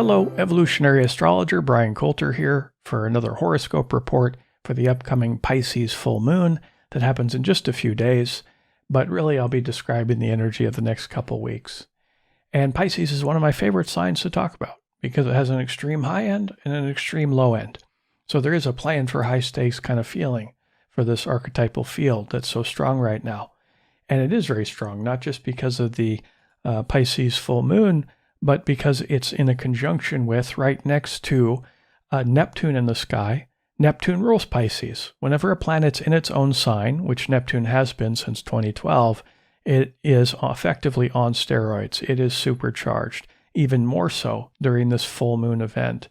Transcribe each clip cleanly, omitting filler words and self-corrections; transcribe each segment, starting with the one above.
Hello, evolutionary astrologer Bryan Colter here for another horoscope report for the upcoming Pisces full moon that happens in just a few days, but really I'll be describing the energy of the next couple weeks. And Pisces is one of my favorite signs to talk about because it has an extreme high end and an extreme low end. So there is a plan for high stakes kind of feeling for this archetypal field that's so strong right now. And it is very strong, not just because of the Pisces full moon, but because it's in a conjunction with, right next to Neptune in the sky. Neptune rules Pisces. Whenever a planet's in its own sign, which Neptune has been since 2012, it is effectively on steroids. It is supercharged, even more so during this full moon event.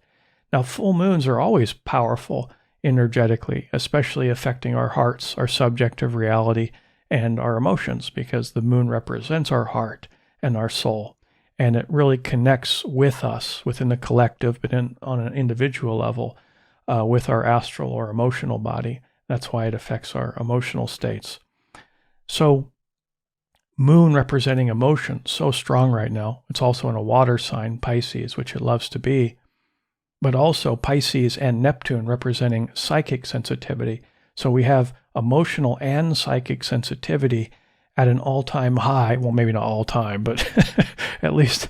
Now, full moons are always powerful energetically, especially affecting our hearts, our subjective reality, and our emotions, because the moon represents our heart and our soul. And it really connects with us within the collective, but on an individual level, with our astral or emotional body. That's why it affects our emotional states. So moon representing emotion, so strong right now. It's also in a water sign, Pisces, which it loves to be. But also Pisces and Neptune representing psychic sensitivity. So we have emotional and psychic sensitivity at an all-time high. Well, maybe not all-time, but at least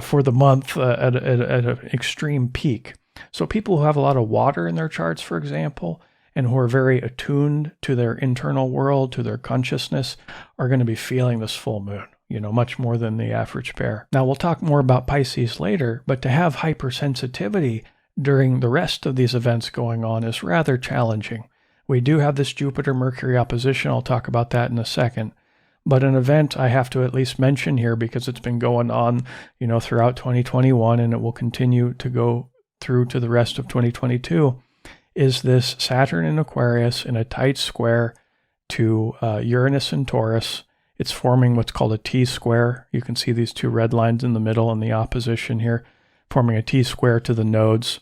for the month at an extreme peak. So people who have a lot of water in their charts, for example, and who are very attuned to their internal world, to their consciousness, are going to be feeling this full moon, much more than the average bear. Now, we'll talk more about Pisces later, but to have hypersensitivity during the rest of these events going on is rather challenging. We do have this Jupiter-Mercury opposition. I'll talk about that in a second. But an event I have to at least mention here because it's been going on, throughout 2021, and it will continue to go through to the rest of 2022, is this Saturn in Aquarius in a tight square to Uranus in Taurus. It's forming what's called a T-square. You can see these two red lines in the middle and the opposition here, forming a T-square to the nodes.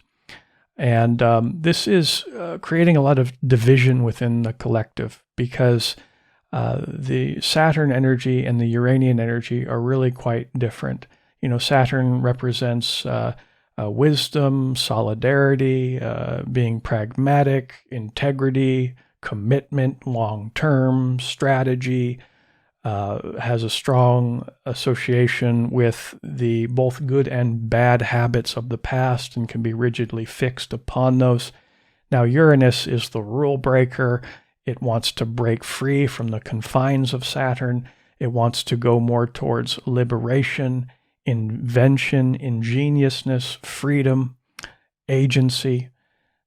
And this is creating a lot of division within the collective because the Saturn energy and the Uranian energy are really quite different. Saturn represents wisdom, solidarity, being pragmatic, integrity, commitment, long-term strategy, has a strong association with the both good and bad habits of the past and can be rigidly fixed upon those. Now, Uranus is the rule breaker. It wants to break free from the confines of Saturn. It wants to go more towards liberation, invention, ingeniousness, freedom, agency.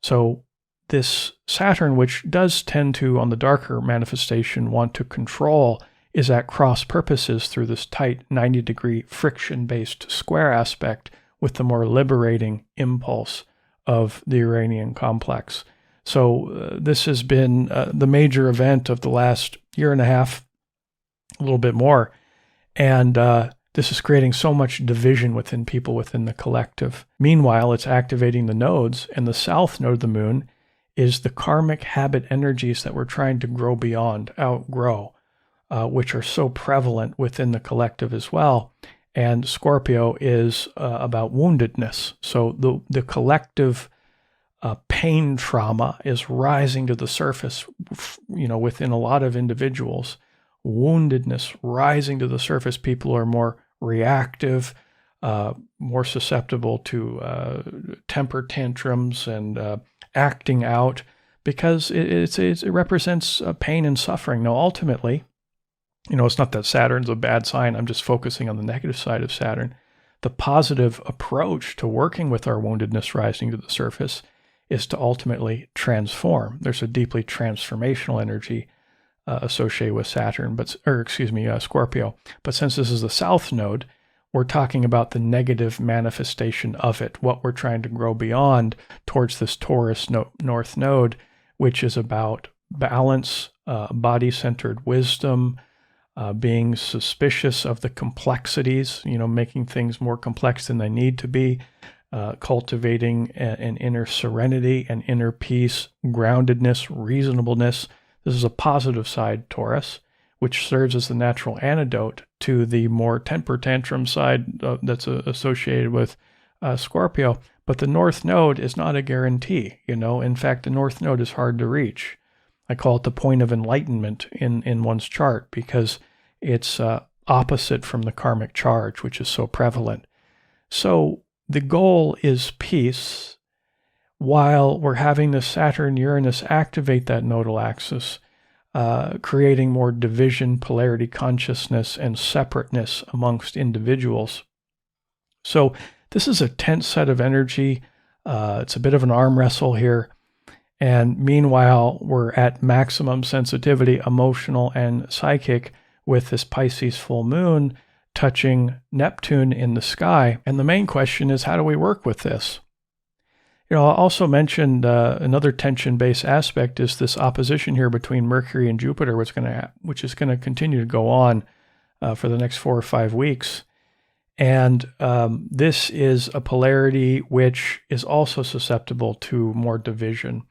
So this Saturn, which does tend to, on the darker manifestation, want to control, is at cross purposes through this tight 90-degree friction-based square aspect with the more liberating impulse of the Uranian complex. So this has been the major event of the last year and a half, a little bit more. And this is creating so much division within people within the collective. Meanwhile, it's activating the nodes, and the south node of the moon is the karmic habit energies that we're trying to grow beyond, outgrow, which are so prevalent within the collective as well. And Scorpio is about woundedness. So the collective pain trauma is rising to the surface, within a lot of individuals. Woundedness rising to the surface. People are more reactive, more susceptible to temper tantrums and acting out because it represents pain and suffering. Now, ultimately, it's not that Saturn's a bad sign. I'm just focusing on the negative side of Saturn. The positive approach to working with our woundedness rising to the surface is to ultimately transform. There's a deeply transformational energy associated with Saturn, Scorpio. But since this is the south node, we're talking about the negative manifestation of it, what we're trying to grow beyond towards this Taurus north node, which is about balance, body-centered wisdom, being suspicious of the complexities, making things more complex than they need to be, cultivating an inner serenity, an inner peace, groundedness, reasonableness. This is a positive side, Taurus, which serves as the natural antidote to the more temper tantrum side that's associated with Scorpio. But the North Node is not a guarantee, In fact, the North Node is hard to reach. I call it the point of enlightenment in one's chart because it's opposite from the karmic charge, which is so prevalent. So the goal is peace while we're having the Saturn-Uranus activate that nodal axis, creating more division, polarity, consciousness, and separateness amongst individuals. So this is a tense set of energy. It's a bit of an arm wrestle here. And meanwhile, we're at maximum sensitivity, emotional and psychic, with this Pisces full moon touching Neptune in the sky. And the main question is, how do we work with this? I also mentioned another tension-based aspect is this opposition here between Mercury and Jupiter, which is going to continue to go on for the next 4 or 5 weeks. And this is a polarity which is also susceptible to more division.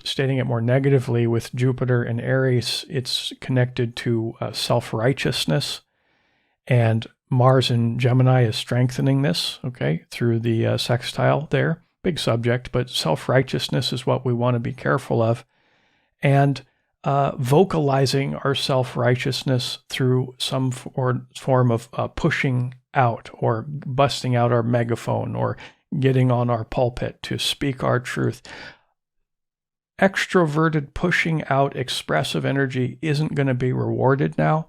Stating it more negatively, with Jupiter and Aries, it's connected to self-righteousness, and Mars in Gemini is strengthening this, through the sextile there. Big subject, but self-righteousness is what we want to be careful of. And vocalizing our self-righteousness through some form of pushing out or busting out our megaphone or getting on our pulpit to speak our truth. Extroverted pushing out expressive energy isn't going to be rewarded now.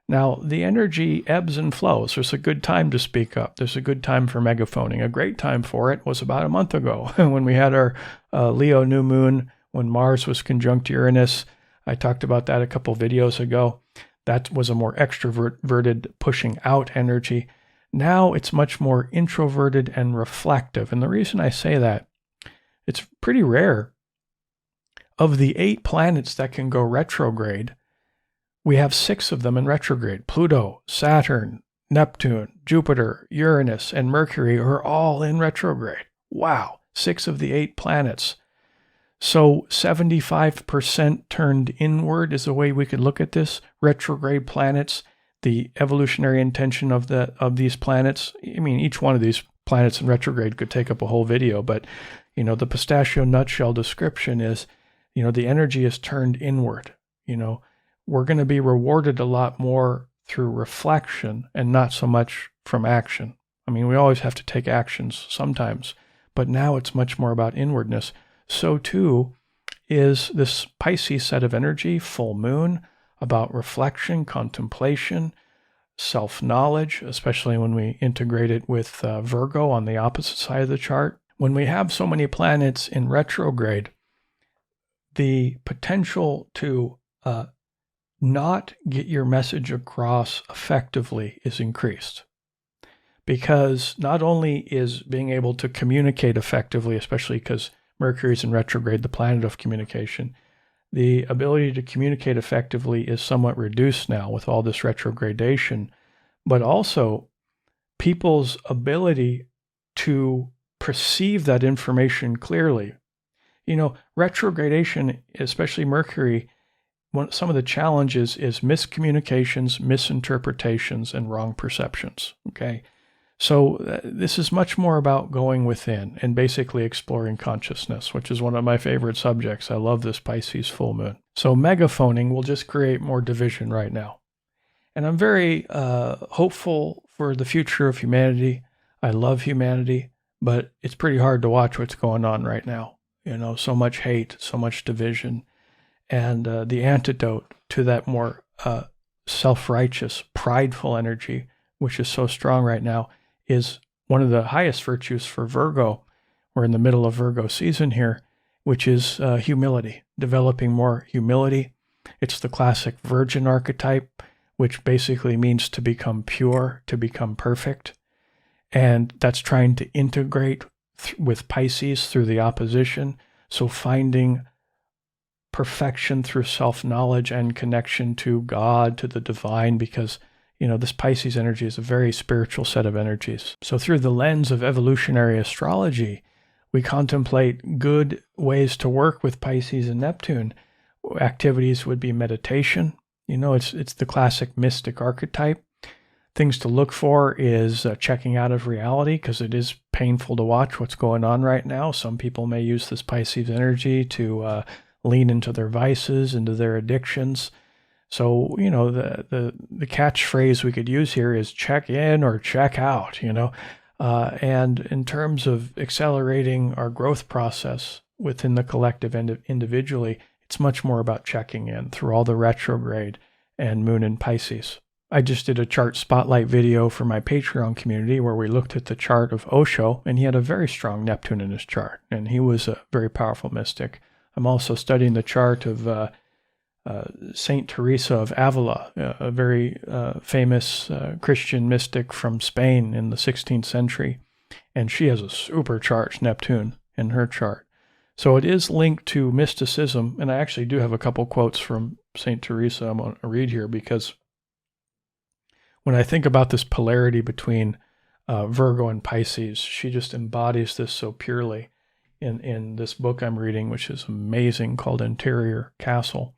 Now, the energy ebbs and flows. There's a good time to speak up. There's a good time for megaphoning. A great time for it was about a month ago when we had our Leo new moon, when Mars was conjunct Uranus. I talked about that a couple videos ago. That was a more extroverted pushing out energy. Now it's much more introverted and reflective. And the reason I say that, it's pretty rare. Of the 8 planets that can go retrograde, we have 6 of them in retrograde. Pluto, Saturn, Neptune, Jupiter, Uranus, and Mercury are all in retrograde. Wow, 6 of the 8 planets. So 75% turned inward is the way we could look at this. Retrograde planets, the evolutionary intention of these planets. I mean, each one of these planets in retrograde could take up a whole video, but the pistachio nutshell description is, the energy is turned inward. We're going to be rewarded a lot more through reflection and not so much from action. I mean, we always have to take actions sometimes, but now it's much more about inwardness. So too is this Pisces set of energy, full moon, about reflection, contemplation, self-knowledge, especially when we integrate it with Virgo on the opposite side of the chart. When we have so many planets in retrograde, the potential to not get your message across effectively is increased. Because not only is being able to communicate effectively, especially because Mercury is in retrograde, the planet of communication, the ability to communicate effectively is somewhat reduced now with all this retrogradation, but also people's ability to perceive that information clearly. Retrogradation, especially Mercury, some of the challenges is miscommunications, misinterpretations, and wrong perceptions, So this is much more about going within and basically exploring consciousness, which is one of my favorite subjects. I love this Pisces full moon. So megaphoning will just create more division right now. And I'm very hopeful for the future of humanity. I love humanity, but it's pretty hard to watch what's going on right now. So much hate, so much division. And the antidote to that more self-righteous, prideful energy, which is so strong right now, is one of the highest virtues for Virgo. We're in the middle of Virgo season here, which is humility, developing more humility. It's the classic virgin archetype, which basically means to become pure, to become perfect. And that's trying to integrate with Pisces through the opposition. So finding perfection through self-knowledge and connection to God, to the divine, because this Pisces energy is a very spiritual set of energies. So through the lens of evolutionary astrology, we contemplate good ways to work with Pisces and Neptune. Activities would be meditation. It's the classic mystic archetype. Things to look for is checking out of reality, because it is painful to watch what's going on right now. Some people may use this Pisces energy to lean into their vices, into their addictions. So, the catchphrase we could use here is check in or check out, and in terms of accelerating our growth process within the collective and individually, it's much more about checking in through all the retrograde and moon in Pisces. I just did a chart spotlight video for my Patreon community where we looked at the chart of Osho, and he had a very strong Neptune in his chart, and he was a very powerful mystic. I'm also studying the chart of Saint Teresa of Avila, a very famous Christian mystic from Spain in the 16th century, and she has a supercharged Neptune in her chart. So it is linked to mysticism, and I actually do have a couple quotes from Saint Teresa I'm going to read here, because when I think about this polarity between Virgo and Pisces, she just embodies this so purely in this book I'm reading, which is amazing, called Interior Castle.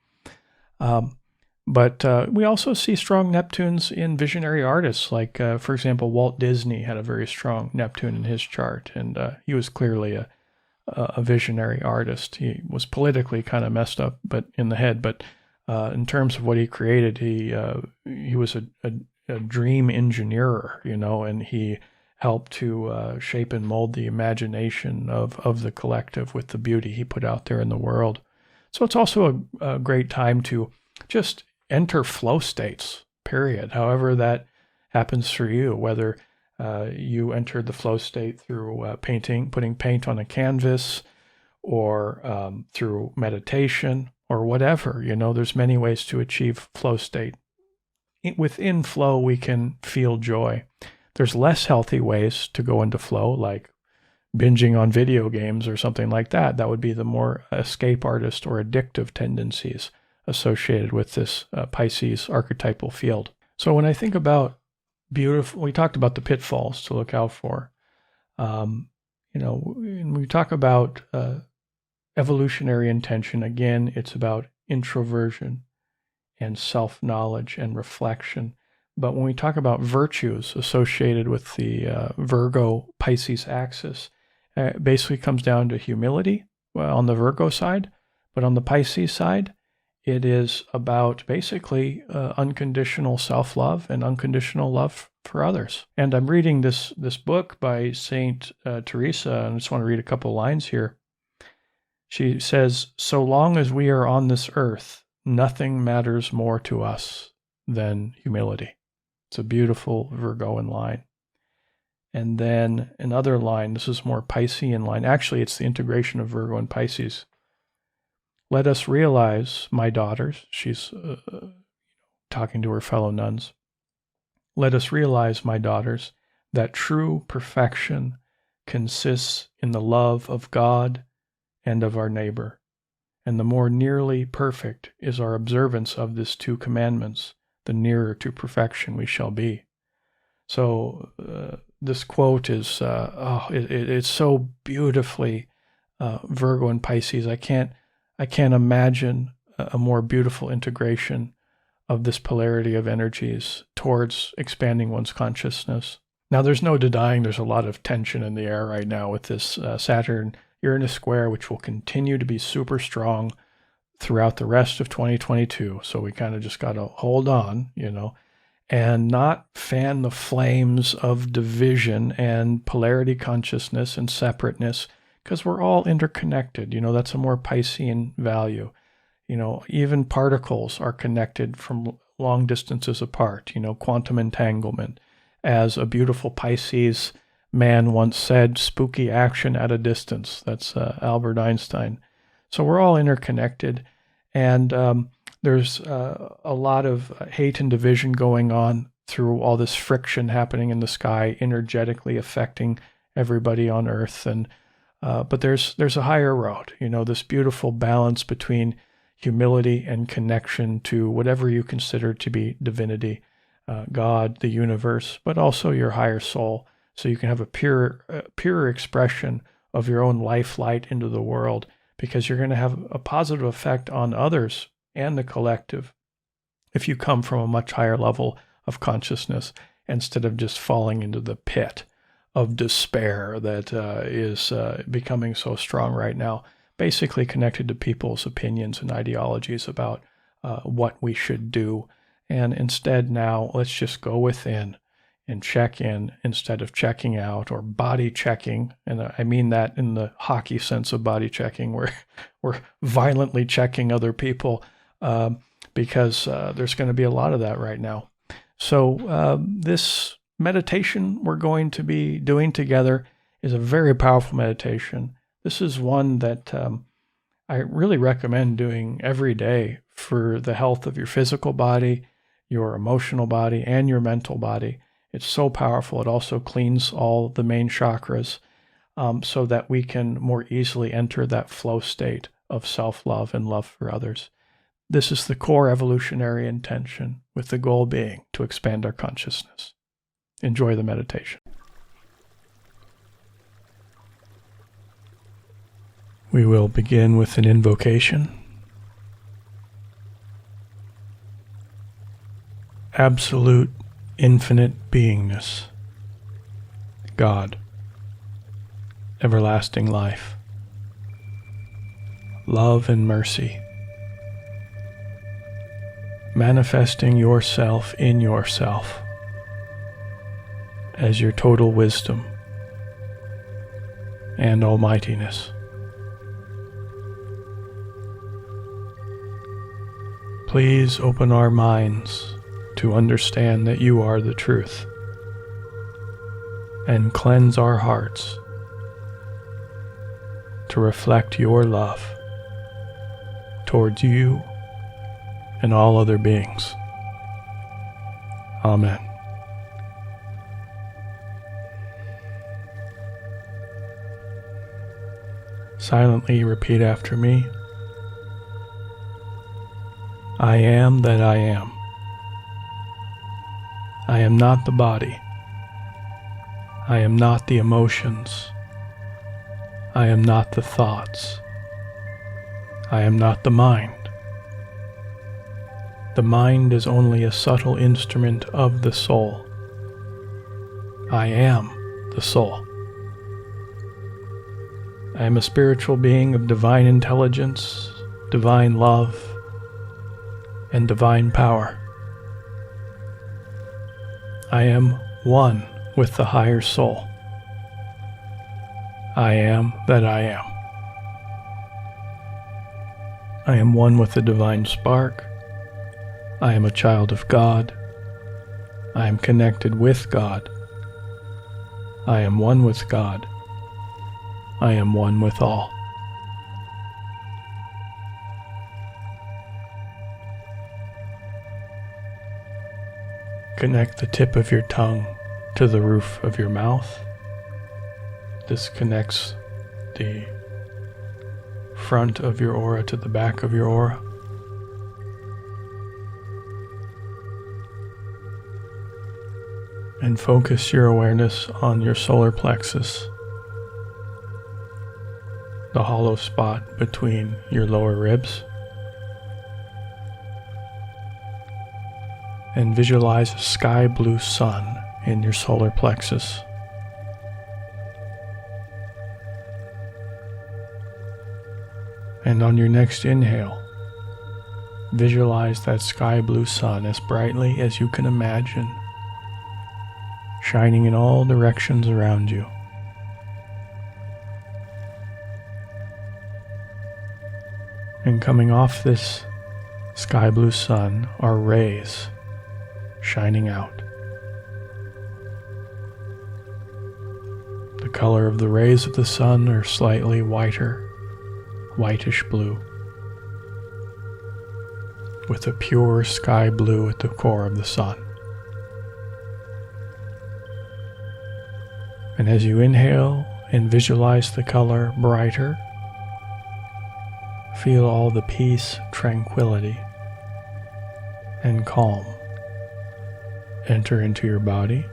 But we also see strong Neptunes in visionary artists, like, for example, Walt Disney had a very strong Neptune in his chart, and he was clearly a visionary artist. He was politically kind of messed up, but in the head. But in terms of what he created, he was a dream engineer, and he helped to shape and mold the imagination of the collective with the beauty he put out there in the world. So it's also a great time to just enter flow states, period, however that happens for you, whether you entered the flow state through painting, putting paint on a canvas, or through meditation, or whatever. There's many ways to achieve flow state. Within flow, we can feel joy. There's less healthy ways to go into flow, like binging on video games or something like that. That would be the more escape artist or addictive tendencies associated with this Pisces archetypal field. So when I think about we talked about the pitfalls to look out for. When we talk about evolutionary intention, again, it's about introversion and self-knowledge and reflection. But when we talk about virtues associated with the Virgo-Pisces axis, it basically comes down to humility on the Virgo side, but on the Pisces side, it is about basically unconditional self-love and unconditional love for others. And I'm reading this book by Saint Teresa, and I just want to read a couple lines here. She says, "So long as we are on this earth, nothing matters more to us than humility." It's a beautiful Virgoan line. And then another line, this is more Piscean line. Actually, it's the integration of Virgo and Pisces. "Let us realize, my daughters," she's talking to her fellow nuns, "let us realize, my daughters, that true perfection consists in the love of God and of our neighbor. And the more nearly perfect is our observance of these two commandments, the nearer to perfection we shall be." So this quote is, it's so beautifully Virgo and Pisces. I can't imagine a more beautiful integration of this polarity of energies towards expanding one's consciousness. Now, there's no denying there's a lot of tension in the air right now with this Saturn-Uranus square, which will continue to be super strong throughout the rest of 2022. So we kind of just got to hold on, and not fan the flames of division and polarity consciousness and separateness, because we're all interconnected. That's a more Piscean value. Even particles are connected from long distances apart, quantum entanglement. As a beautiful Pisces man once said, spooky action at a distance. That's Albert Einstein. So we're all interconnected, and there's a lot of hate and division going on through all this friction happening in the sky, energetically affecting everybody on Earth. And but there's a higher road, this beautiful balance between humility and connection to whatever you consider to be divinity, God, the universe, but also your higher soul, so you can have a pure expression of your own life light into the world, because you're going to have a positive effect on others and the collective if you come from a much higher level of consciousness. instead of just falling into the pit of despair that is becoming so strong right now, basically connected to people's opinions and ideologies about what we should do. And instead now, let's just go within and check in instead of checking out or body checking. And I mean that in the hockey sense of body checking, where we're violently checking other people, because there's going to be a lot of that right now. So this meditation we're going to be doing together is a very powerful meditation. This is one that I really recommend doing every day for the health of your physical body, your emotional body, and your mental body. It's so powerful. It also cleans all the main chakras so that we can more easily enter that flow state of self-love and love for others. This is the core evolutionary intention, with the goal being to expand our consciousness. Enjoy the meditation. We will begin with an invocation. Absolute infinite beingness, God, everlasting life, love and mercy, manifesting yourself in yourself as your total wisdom and almightiness. Please open our minds to understand that you are the truth, and cleanse our hearts to reflect your love towards you and all other beings. Amen. Silently repeat after me. I am that I am. I am not the body. I am not the emotions. I am not the thoughts. I am not the mind. The mind is only a subtle instrument of the soul. I am the soul. I am a spiritual being of divine intelligence, divine love, and divine power. I am one with the higher soul. I am that I am. I am one with the divine spark. I am a child of God. I am connected with God. I am one with God. I am one with all. Connect the tip of your tongue to the roof of your mouth. This connects the front of your aura to the back of your aura. And focus your awareness on your solar plexus, the hollow spot between your lower ribs. And visualize a sky blue sun in your solar plexus. And on your next inhale, visualize that sky blue sun as brightly as you can imagine, shining in all directions around you. And coming off this sky blue sun are rays shining out. The color of the rays of the sun are slightly whiter, whitish blue, with a pure sky blue at the core of the sun. And as you inhale and visualize the color brighter, feel all the peace, tranquility, and calm enter into your body.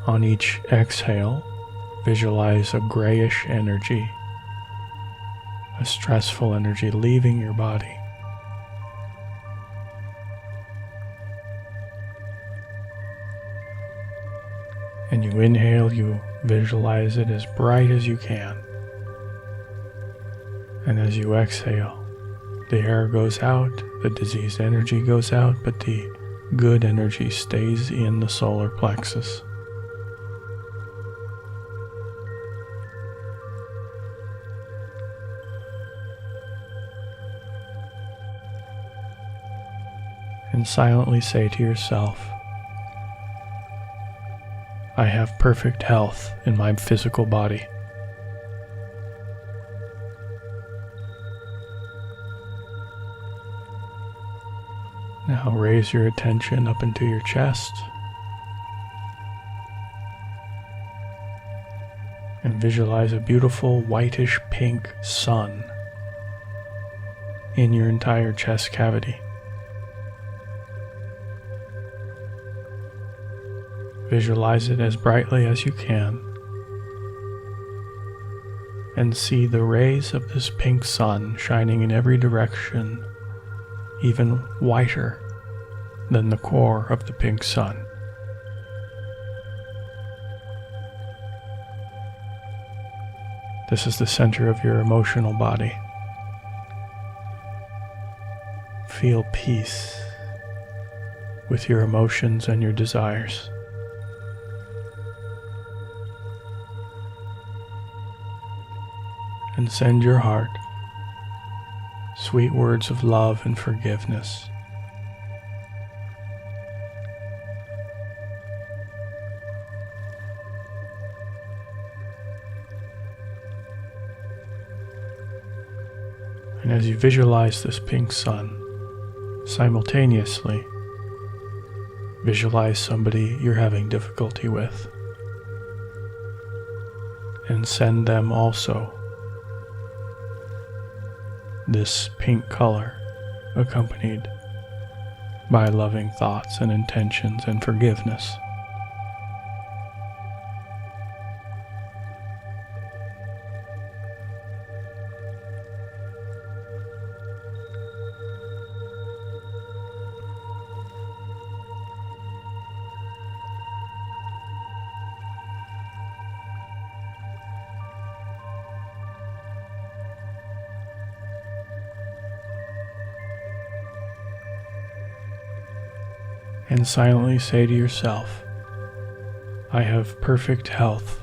On each exhale, visualize a grayish energy, a stressful energy leaving your body. And you inhale, you visualize it as bright as you can. And as you exhale, the air goes out, the diseased energy goes out, but the good energy stays in the solar plexus. And silently say to yourself, I have perfect health in my physical body. Now raise your attention up into your chest and visualize a beautiful whitish pink sun in your entire chest cavity. Visualize it as brightly as you can and see the rays of this pink sun shining in every direction, even whiter than the core of the pink sun. This is the center of your emotional body. Feel peace with your emotions and your desires. And send your heart sweet words of love and forgiveness. And as you visualize this pink sun, simultaneously visualize somebody you're having difficulty with, and send them also this pink color, accompanied by loving thoughts and intentions and forgiveness. And silently say to yourself, I have perfect health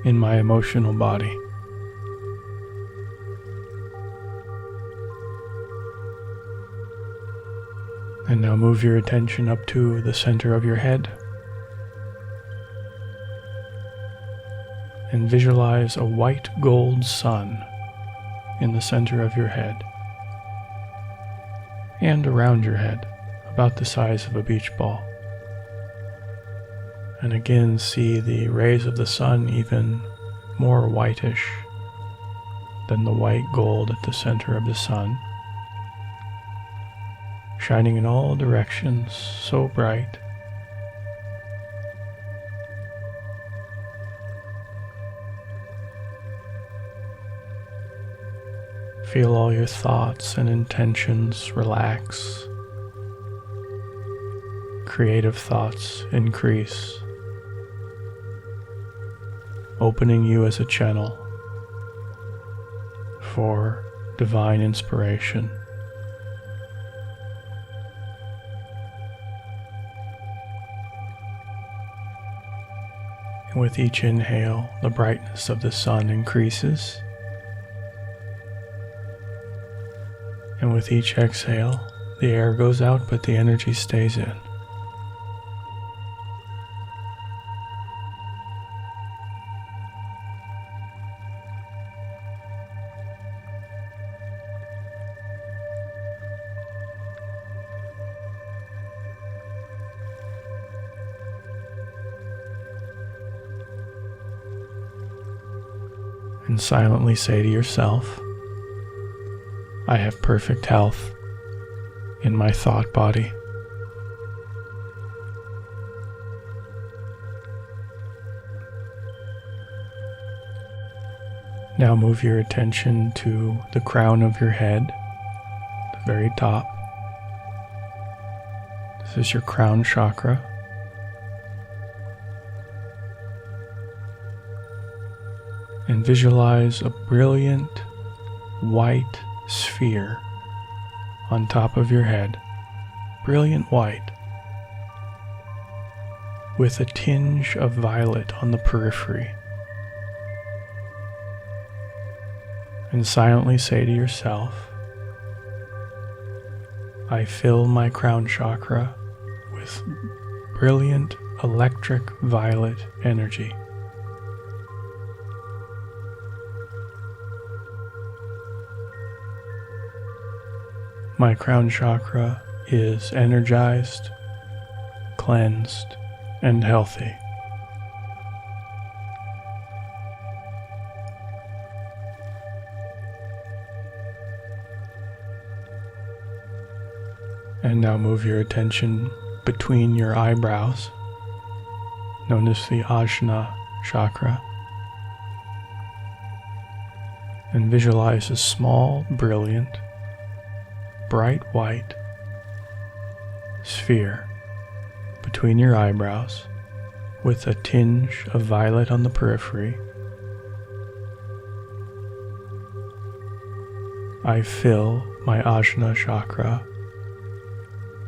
in my emotional body. And now move your attention up to the center of your head and visualize a white gold sun in the center of your head and around your head, about the size of a beach ball. And again, see the rays of the sun even more whitish than the white gold at the center of the sun, shining in all directions, so bright. Feel all your thoughts and intentions relax. Creative thoughts increase, opening you as a channel for divine inspiration. And with each inhale, the brightness of the sun increases. And with each exhale, the air goes out, but the energy stays in. And silently say to yourself, I have perfect health in my thought body. Now move your attention to the crown of your head, the very top. This is your crown chakra. visualize a brilliant white sphere on top of your head, brilliant white, with a tinge of violet on the periphery. And silently say to yourself, I fill my crown chakra with brilliant electric violet energy. My crown chakra is energized, cleansed, and healthy. And now move your attention between your eyebrows, known as the Ajna chakra, and visualize a small, brilliant, bright white sphere between your eyebrows with a tinge of violet on the periphery. I fill my Ajna chakra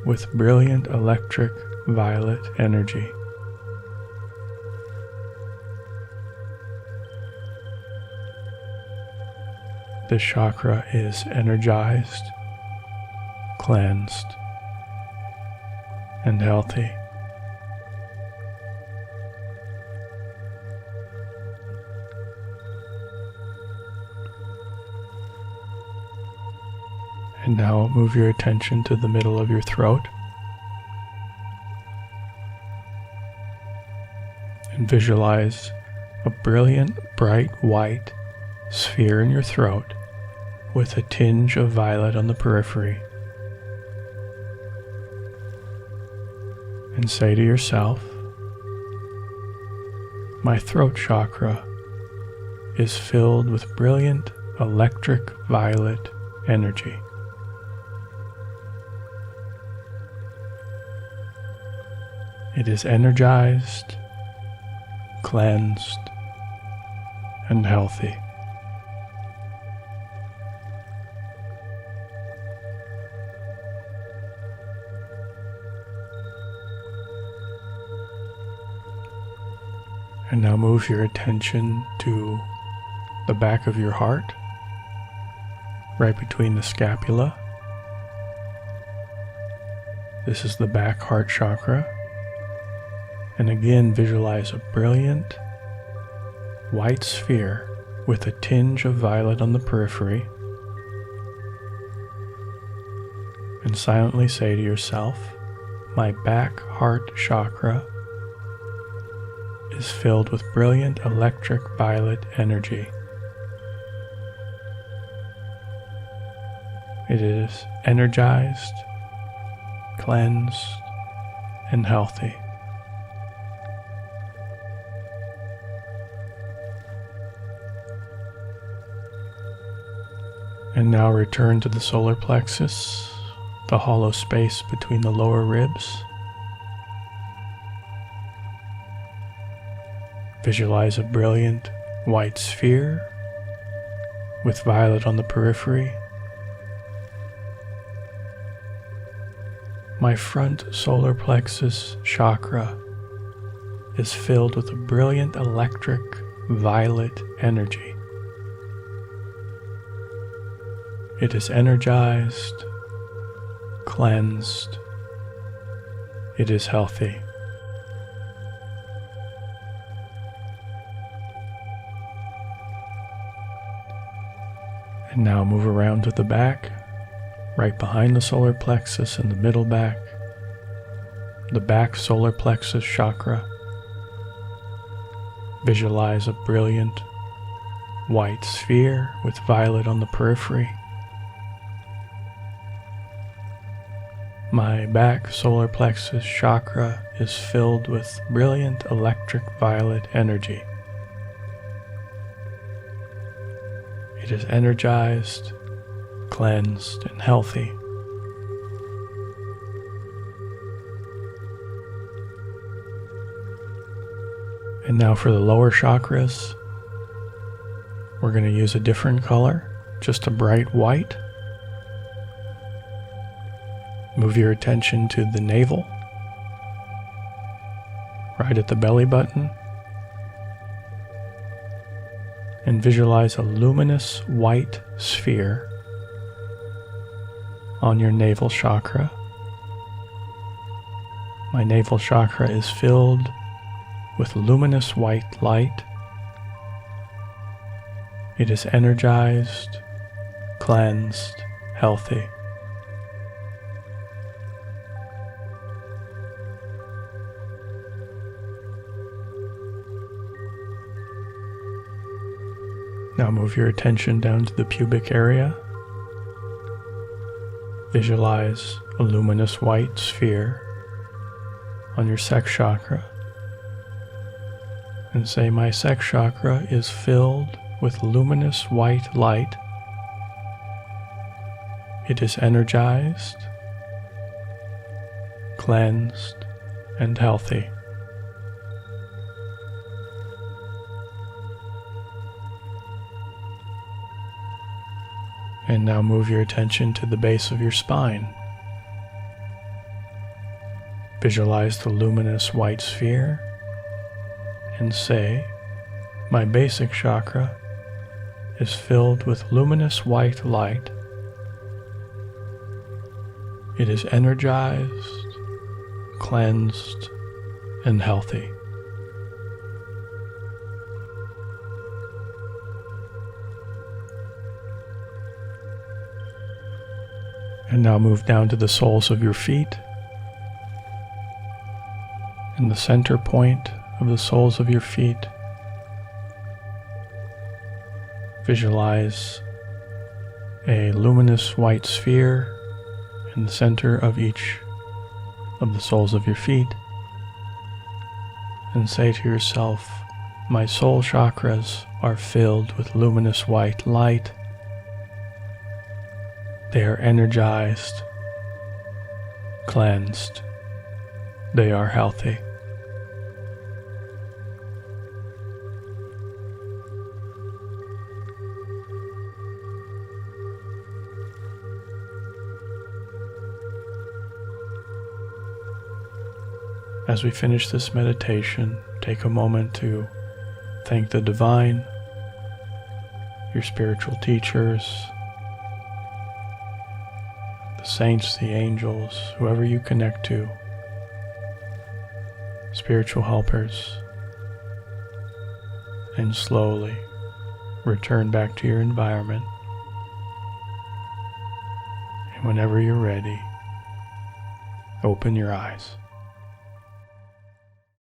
with brilliant electric violet energy. This chakra is energized, cleansed, and healthy. And now move your attention to the middle of your throat and visualize a brilliant, bright white sphere in your throat with a tinge of violet on the periphery. And say to yourself, my throat chakra is filled with brilliant electric violet energy. It is energized, cleansed, and healthy. And now move your attention to the back of your heart, right between the scapula. This is the back heart chakra. And again, visualize a brilliant white sphere with a tinge of violet on the periphery. And silently say to yourself, my back heart chakra is filled with brilliant electric violet energy. It is energized, cleansed, and healthy. And now return to the solar plexus, the hollow space between the lower ribs. Visualize a brilliant white sphere with violet on the periphery. My front solar plexus chakra is filled with a brilliant electric violet energy. It is energized, cleansed, it is healthy. And now move around to the back, right behind the solar plexus and the middle back, the back solar plexus chakra. Visualize a brilliant white sphere with violet on the periphery. My back solar plexus chakra is filled with brilliant electric violet energy. It is energized, cleansed, and healthy. And now for the lower chakras, We're going to use a different color, just a bright white. Move your attention to the navel, right at the belly button, and visualize a luminous white sphere on your navel chakra. My navel chakra is filled with luminous white light. It is energized, cleansed, healthy. Now move your attention down to the pubic area. Visualize a luminous white sphere on your sex chakra and say, my sex chakra is filled with luminous white light. It is energized, cleansed, and healthy. And now move your attention to the base of your spine. Visualize the luminous white sphere and say, my basic chakra is filled with luminous white light. It is energized, cleansed, and healthy. And now move down to the soles of your feet. In the center point of the soles of your feet, visualize a luminous white sphere in the center of each of the soles of your feet, and say to yourself, my soul chakras are filled with luminous white light. They are energized, cleansed, they are healthy. As we finish this meditation, take a moment to thank the divine, your spiritual teachers, the saints, the angels, whoever you connect to, spiritual helpers, and slowly return back to your environment. And whenever you're ready, open your eyes.